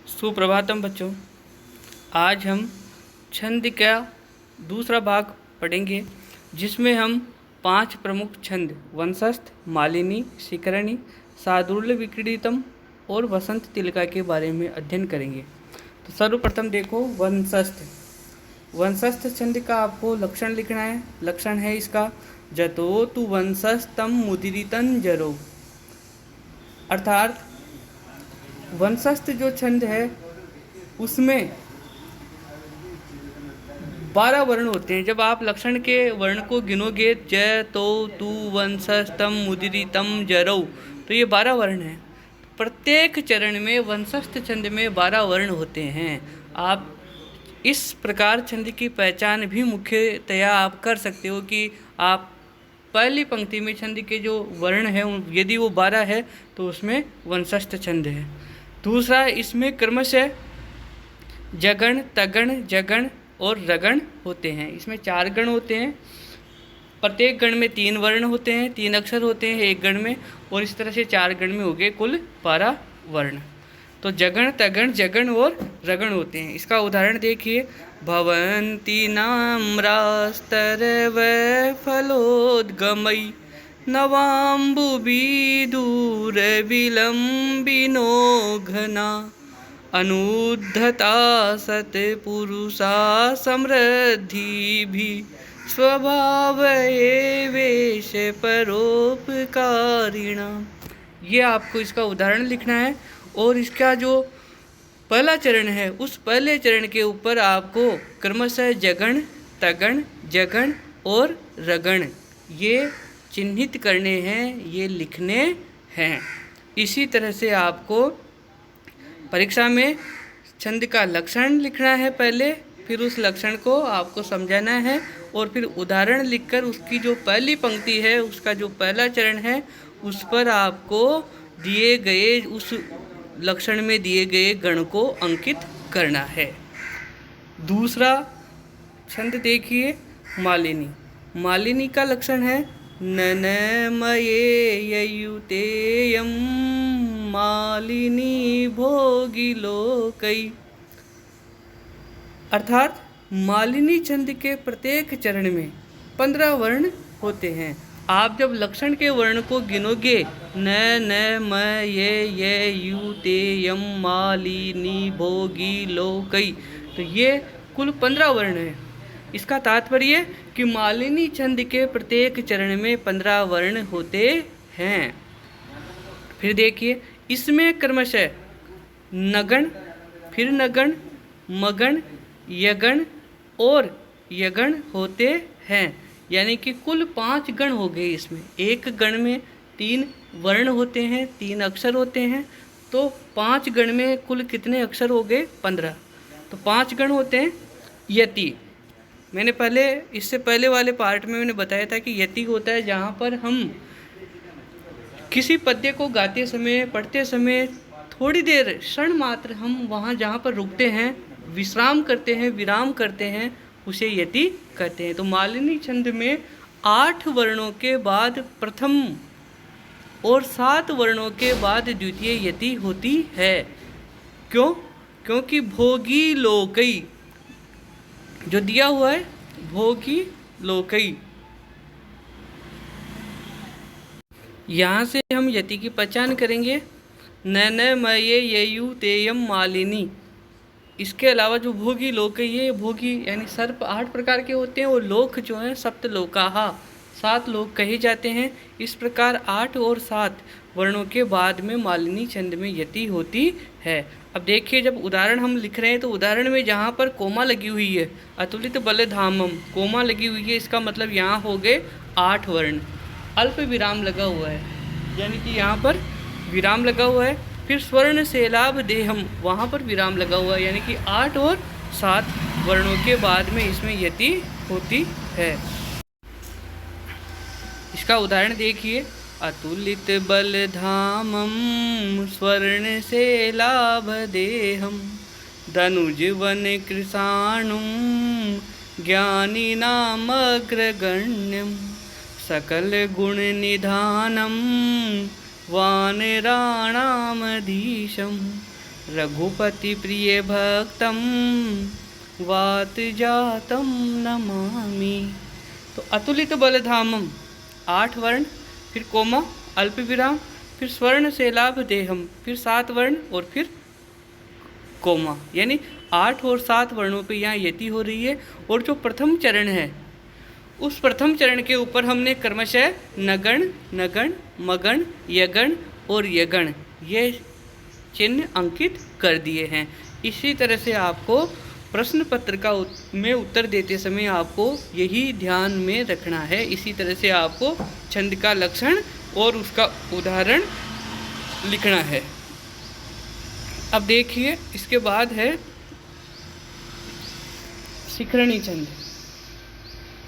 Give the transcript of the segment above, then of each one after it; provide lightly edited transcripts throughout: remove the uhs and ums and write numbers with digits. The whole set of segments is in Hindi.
सुप्रभातम बच्चों। आज हम छंद का दूसरा भाग पढ़ेंगे, जिसमें हम 5 प्रमुख छंद वंशस्थ, मालिनी, शिखरणी, शार्दूल विक्रीडितम और वसंत तिलका के बारे में अध्ययन करेंगे। तो सर्वप्रथम देखो वंशस्थ। वंशस्थ छंद का आपको लक्षण लिखना है। लक्षण है इसका जतो तु वंशस्थम मुदिरितन जरो, अर्थात वंशस्थ जो छंद है उसमें 12 वर्ण होते हैं। जब आप लक्षण के वर्ण को गिनोगे ज तो तु वंशस्थम मुदिरितम जरौ, तो ये 12 वर्ण हैं। प्रत्येक चरण में वंशस्थ छंद में 12 वर्ण होते हैं। आप इस प्रकार छंद की पहचान भी मुख्यतया आप कर सकते हो कि आप पहली पंक्ति में छंद के जो वर्ण हैं यदि वो 12 है तो उसमें वंशस्थ छंद है। दूसरा, इसमें क्रमशः जगण, तगण, जगण और रगण होते हैं। इसमें 4 गण होते हैं। प्रत्येक गण में 3 वर्ण होते हैं, 3 अक्षर होते हैं एक गण में, और इस तरह से 4 गण में हो गए कुल 12 वर्ण। तो जगण, तगण, जगण और रगण होते हैं। इसका उदाहरण देखिए, भवन्ति नाम्रास्तरव फलोद्गमयि नवाम्बुविदूरविलम्बिनो घना अनुद्धता सत्पुरुषा समृद्धिभिः स्वभावएवेश परोपकारिणा। ये आपको इसका उदाहरण लिखना है, और इसका जो पहला चरण है उस पहले चरण के ऊपर आपको क्रमशः जगण, तगण, जगण और रगण ये चिन्हित करने हैं, ये लिखने हैं। इसी तरह से आपको परीक्षा में छंद का लक्षण लिखना है पहले, फिर उस लक्षण को आपको समझाना है, और फिर उदाहरण लिखकर उसकी जो पहली पंक्ति है उसका जो पहला चरण है उस पर आपको दिए गए उस लक्षण में दिए गए गण को अंकित करना है। दूसरा छंद देखिए मालिनी। मालिनी का लक्षण है ननमये ययुतेयं मालिनी भोगिलोकै, अर्थात मालिनी छंद के प्रत्येक चरण में 15 वर्ण होते हैं। आप जब लक्षण के वर्ण को गिनोगे न म ये यू ते यम मालिनी भोगी लोकई, तो ये कुल 15 वर्ण है। इसका तात्पर्य कि मालिनी छंद के प्रत्येक चरण में 15 वर्ण होते हैं। फिर देखिए, इसमें क्रमशः नगण, फिर नगण, मगण, यगण और यगण होते हैं। यानी कि कुल 5 गण हो गए। इसमें एक गण में 3 वर्ण होते हैं, 3 अक्षर होते हैं, तो 5 गण में कुल कितने अक्षर हो गए? 15। तो 5 गण होते हैं। यति, मैंने इससे पहले वाले पार्ट में मैंने बताया था कि यति होता है जहाँ पर हम किसी पद्य को गाते समय, पढ़ते समय थोड़ी देर क्षण मात्र हम वहाँ जहाँ पर रुकते हैं, विश्राम करते हैं, विराम करते हैं, उसे यति कहते हैं। तो मालिनी छंद में 8 वर्णों के बाद प्रथम और 7 वर्णों के बाद द्वितीय यति होती है। क्यों? क्योंकि भोगी लोकई जो दिया हुआ है, भोगी लोकई, यहाँ से हम यति की पहचान करेंगे। न मये ययु तेयम मालिनी। इसके अलावा जो भोगी लोक है, ये भोगी यानी सर्प 8 प्रकार के होते हैं, और लोक जो हैं सप्तलोकाहा, 7 लोक कहे जाते हैं। इस प्रकार 8 और 7 वर्णों के बाद में मालिनी छंद में यति होती है। अब देखिए, जब उदाहरण हम लिख रहे हैं तो उदाहरण में जहाँ पर कोमा लगी हुई है, अतुलित बलधामम, कोमा लगी हुई है, इसका मतलब यहाँ हो गए 8 वर्ण। अल्प विराम लगा हुआ है, यानी कि यहाँ पर विराम लगा हुआ है। फिर स्वर्ण सेलाभ देहम, वहाँ पर विराम लगा हुआ है, यानी कि 8 और 7 वर्णों के बाद में इसमें यति होती है। इसका उदाहरण देखिए, अतुलित बलधामम स्वर्ण सेलाभ देहम धनुज वन कृषाणुम ज्ञानिनामग्रगण्यम सकल गुण निधानम वानराणामधीशं रघुपति प्रिय भक्तम वात जातम नमामि। तो अतुलित बलधामम 8 वर्ण, फिर कोमा अल्प विराम, फिर स्वर्ण से लाभ देहम, फिर 7 वर्ण और फिर कोमा, यानी 8 और 7 वर्णों पे यहाँ यति हो रही है। और जो प्रथम चरण है उस प्रथम चरण के ऊपर हमने क्रमशः नगण, नगण, मगण, यगण और यगण ये चिन्ह अंकित कर दिए हैं। इसी तरह से आपको प्रश्न पत्र का में उत्तर देते समय आपको यही ध्यान में रखना है। इसी तरह से आपको छंद का लक्षण और उसका उदाहरण लिखना है। अब देखिए इसके बाद है शिखरणी छंद।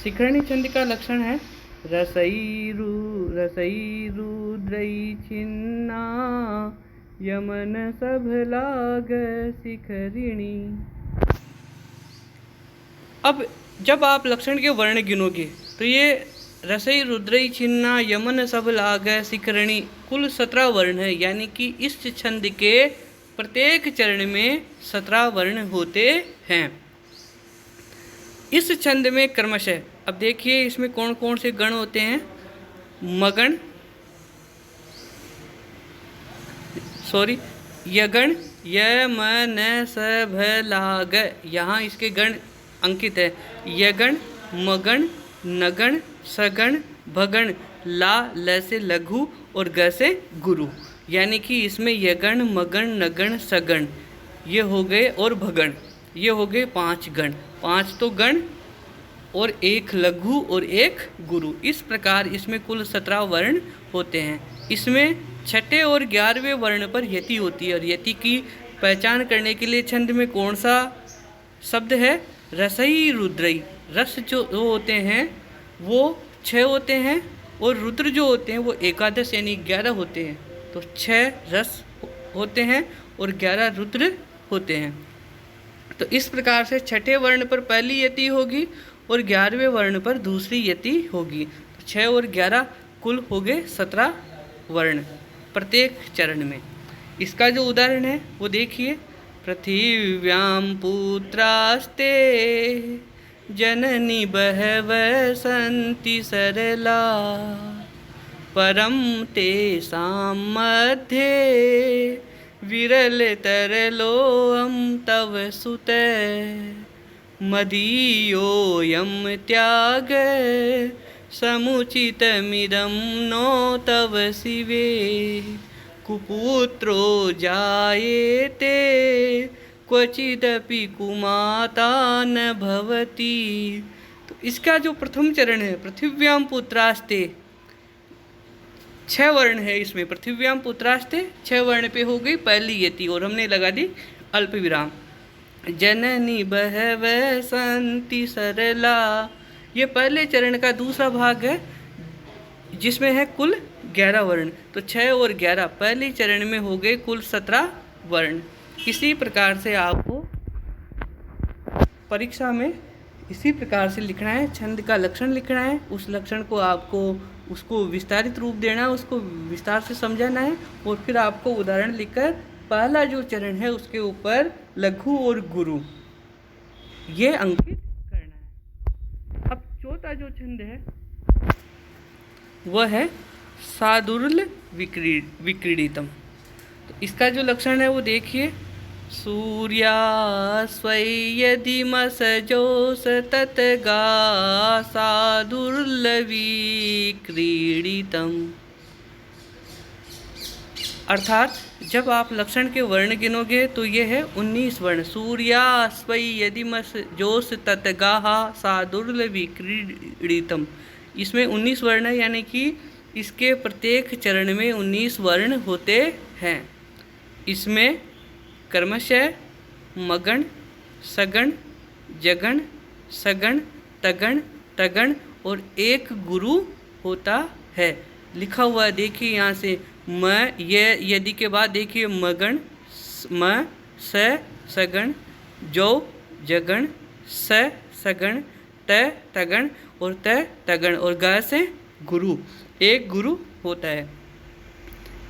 शिखरणी छंद का लक्षण है रसई रुद्रई छिन्ना यमन सब लाग शिखरिणी। अब जब आप लक्षण के वर्ण गिनोगे तो ये रसई रुद्रई छिन्ना यमन सब लाग शिखरिणी कुल 17 वर्ण है, यानी कि इस छंद के प्रत्येक चरण में 17 वर्ण होते हैं। इस छंद में क्रमशः अब देखिए इसमें कौन कौन से गण होते हैं। मगण, यगण, यमन सब लाग, यहाँ इसके गण अंकित है। यगण, मगण, नगण, सगण, भगण, ला ल से लघु और ग से गुरु, यानी कि इसमें यगण, मगण, नगण, सगण ये हो गए और भगण ये हो गए 5 गण। 5 तो गण और 1 लघु और 1 गुरु। इस प्रकार इसमें कुल 17 वर्ण होते हैं। इसमें छठे और 11वें वर्ण पर यति होती है और यति की पहचान करने के लिए छंद में कौन सा शब्द है, रसई रुद्रई। रस जो होते हैं वो 6 होते हैं और रुद्र जो होते हैं वो एकादश यानी 11 होते हैं। तो 6 रस होते हैं और 11 रुद्र होते हैं। तो इस प्रकार से छठे वर्ण पर पहली यति होगी और 11वें वर्ण पर दूसरी यति होगी। तो 6 और 11 कुल हो गए 17 वर्ण प्रत्येक चरण में। इसका जो उदाहरण है वो देखिए, पृथिव्याम पुत्रास्ते जननी बहव सन्ति सरला परम तेषां मध्ये विरल तरलोऽहं तव सुते मदीयोऽयं त्याग समुचितमिदं नो तव शिवे कुपुत्रो जायेते क्वचिदपि कुमाता न भवति। तो इसका जो प्रथम चरण है पृथिव्याम पुत्रास्ते 6 वर्ण है। इसमें पृथिव्याम पुत्रास्ते 6 वर्ण पे हो गई पहली यति और हमने लगा दी अल्प विराम। जननी बहव सन्ति सरला ये पहले चरण का दूसरा भाग है जिसमें है कुल 11 वर्ण। तो 6 और 11 पहले चरण में हो गए कुल 17 वर्ण। इसी प्रकार से आपको परीक्षा में इसी प्रकार से लिखना है, छंद का लक्षण लिखना है, उस लक्षण को आपको उसको विस्तारित रूप देना है, उसको विस्तार से समझाना है और फिर आपको उदाहरण लिखकर पहला जो चरण है उसके ऊपर लघु और गुरु ये अंकित करना है। अब चौथा जो छंद है वह है सादुर्ल विक्रीडितम। तो इसका जो लक्षण है वो देखिए, सूर्यास्वै यदिमसजोष ततगा सादुर्ल विक्रीडितम। अर्थात जब आप लक्षण के वर्ण गिनोगे तो ये है 19 वर्ण। सूर्यास्वै यदिमसजोष ततगा सादुर्ल विक्रीडितम, इसमें 19 वर्ण है, यानी कि इसके प्रत्येक चरण में 19 वर्ण होते हैं। इसमें क्रमशः मगण, सगण, जगण, सगण, तगण, तगण और 1 गुरु होता है। लिखा हुआ देखिए यहाँ से म ये यदि के बाद देखिए मगण, म स सगण, जो जगण, स सगण, त तगण और त तगण और ग से गुरु 1 गुरु होता है।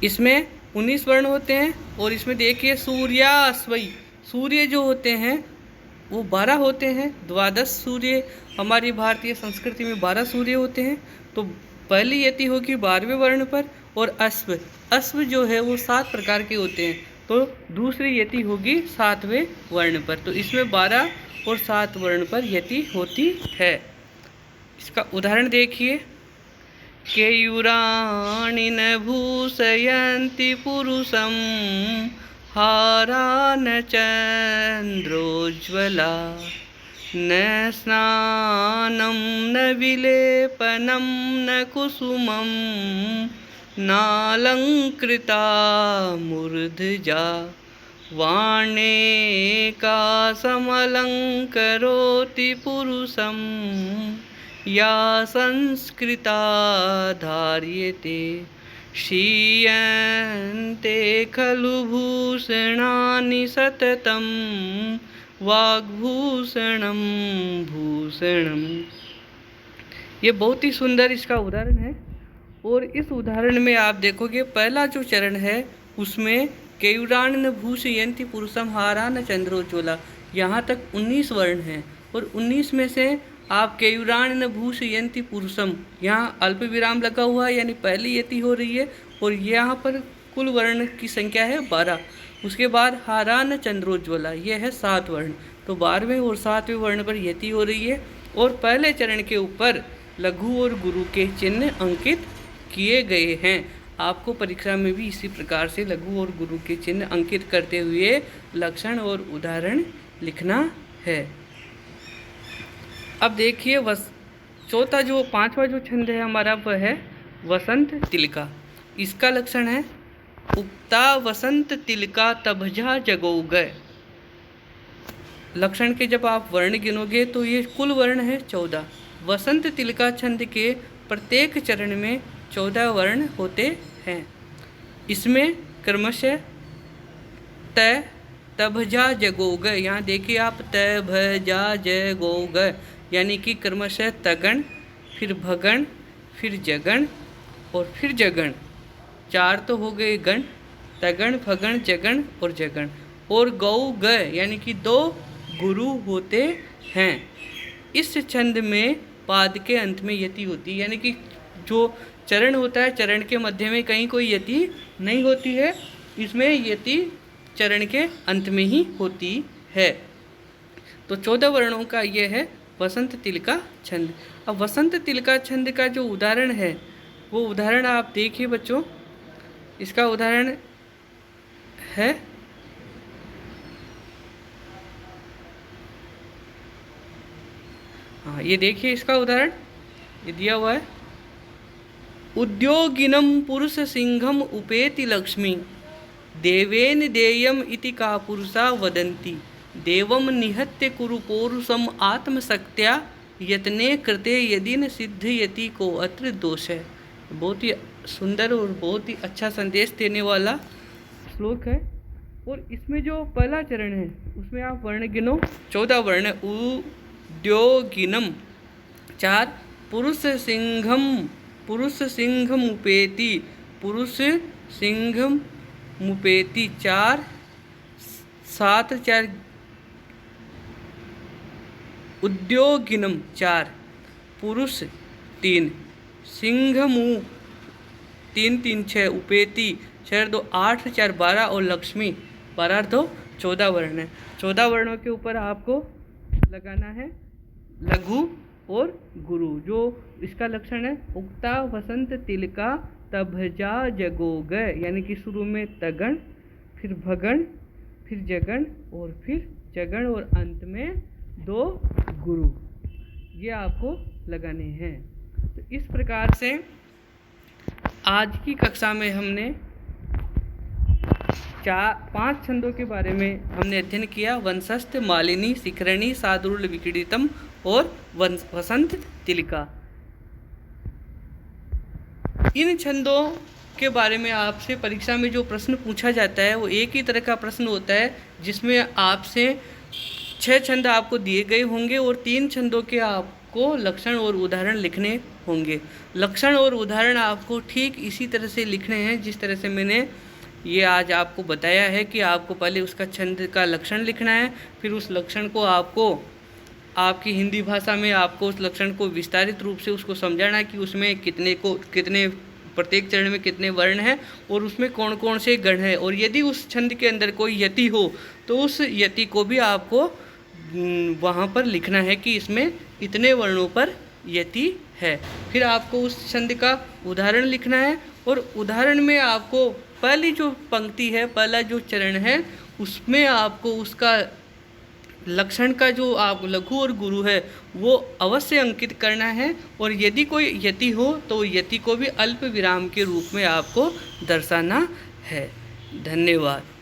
इसमें 19 वर्ण होते हैं। और इसमें देखिए सूर्यास्वई, सूर्य जो होते हैं वो 12 होते हैं। द्वादश सूर्य, हमारी भारतीय संस्कृति में 12 सूर्य होते हैं। तो पहली यति होगी 12वें वर्ण पर। और अश्व, अश्व जो है वो 7 प्रकार के होते हैं, तो दूसरी यति होगी 7वें वर्ण पर। तो इसमें 12 और 7 वर्ण पर यति होती है। इसका उदाहरण देखिए, केयूराणि न भूषयन्ति पुरुषं हारा न चन्द्रोज्ज्वला न स्नानं न विलेपनं न कुसुमं नालङ्कृता मूर्धजा वाणेका समलङ्करोति पुरुषं या संस्कृता धार्यते क्षीयन्ते खलु भूषणानि सततं वाग्भूषणं भूषणम्। ये बहुत ही सुंदर इसका उदाहरण है। और इस उदाहरण में आप देखोगे पहला जो चरण है उसमें केयूराणि न भूषयन्ति पुरुषं हारा न चंद्रोज्ज्वला, यहाँ तक 19 वर्ण हैं। और 19 में से आप केयूराणि न भूषयन्ति पुरुषम, यहाँ अल्प विराम लगा हुआ है, यानी पहली यति हो रही है। और यहाँ पर कुल वर्ण की संख्या है 12। उसके बाद हारा न चंद्रोज्ज्वला, ये है 7 वर्ण। तो 12वें और 7वें वर्ण पर यति हो रही है। और पहले चरण के ऊपर लघु और गुरु के चिन्ह अंकित किए गए हैं। आपको परीक्षा में भी इसी प्रकार से लघु और गुरु के चिन्ह अंकित करते हुए लक्षण और उदाहरण लिखना है। अब देखिए चौथा जो 5वां जो छंद है हमारा वह है वसंत तिलका। इसका लक्षण है उक्ता वसंत तिलका तभजा जगोगय। लक्षण के जब आप वर्ण गिनोगे तो ये कुल वर्ण है 14। वसंत तिलका छंद के प्रत्येक चरण में 14 वर्ण होते हैं। इसमें क्रमशः त तभजा जगोगय, यहाँ देखिए आप त भजा जगोगय, यानी कि क्रमशः तगण, फिर भगण, फिर जगण और फिर जगण। 4 तो हो गए गण, तगण भगण जगण और जगण। और गौ ग यानी कि 2 गुरु होते हैं। इस छंद में पाद के अंत में यति होती है, यानी कि जो चरण होता है चरण के मध्य में कहीं कोई यति नहीं होती है। इसमें यति चरण के अंत में ही होती है। तो 14 वर्णों का ये है वसंत तिलका छंद। अब वसंत तिलका छंद का जो उदाहरण है वो उदाहरण आप देखिए बच्चों। इसका उदाहरण है हाँ, ये देखिए इसका उदाहरण ये दिया हुआ है। उद्योगिनम पुरुष सिंहम उपेति लक्ष्मी देवेन देयम इति का पुरुषा वदन्ति देवम निहत्य कुरु पौरुषम आत्मशक्त्या यत्ने कृते यदि न सिद्धयति को अत्र दोष है। बहुत ही सुंदर और बहुत ही अच्छा संदेश देने वाला श्लोक है। और इसमें जो पहला चरण है उसमें आप वर्ण गिनो। 14 वर्ण उद्योगिनम 4, पुरुष सिंहम उपेति, पुरुष सिंहम मुपेति 4, 7 4 उद्योगिनम 4, पुरुष 3, सिंहमु 3 3 6 उपेति 6 2 8 4 12 और लक्ष्मी 12 2 14 वर्ण है। 14 वर्णों के ऊपर आपको लगाना है लघु और गुरु। जो इसका लक्षण है उक्ता वसंत तिलका तभजा जगोग, यानी कि शुरू में तगण, फिर भगण, फिर जगण और फिर जगण और अंत में 2 गुरु, ये आपको लगाने हैं। तो इस प्रकार से आज की कक्षा में हमने 5 छंदों के बारे में हमने अध्ययन किया। वंशस्थ, मालिनी, शिखरणी, सादुल विक्रीडितम और वसंत तिलका। इन छंदों के बारे में आपसे परीक्षा में जो प्रश्न पूछा जाता है वो एक ही तरह का प्रश्न होता है, जिसमें आपसे 6 छंद आपको दिए गए होंगे और 3 छंदों के आपको लक्षण और उदाहरण लिखने होंगे। लक्षण और उदाहरण आपको ठीक इसी तरह से लिखने हैं जिस तरह से मैंने ये आज आपको बताया है कि आपको पहले उसका छंद का लक्षण लिखना है, फिर उस लक्षण को आपको आपकी हिंदी भाषा में आपको उस लक्षण को विस्तारित रूप से उसको समझाना कि उसमें कितने प्रत्येक चरण में कितने वर्ण हैं और उसमें कौन कौन से गण हैं, और यदि उस छंद के अंदर कोई यति हो तो उस यति को भी आपको वहाँ पर लिखना है कि इसमें इतने वर्णों पर यति है। फिर आपको उस छंद का उदाहरण लिखना है, और उदाहरण में आपको पहली जो पंक्ति है, पहला जो चरण है, उसमें आपको उसका लक्षण का जो आप लघु और गुरु है वो अवश्य अंकित करना है, और यदि कोई यति हो तो यति को भी अल्प विराम के रूप में आपको दर्शाना है। धन्यवाद।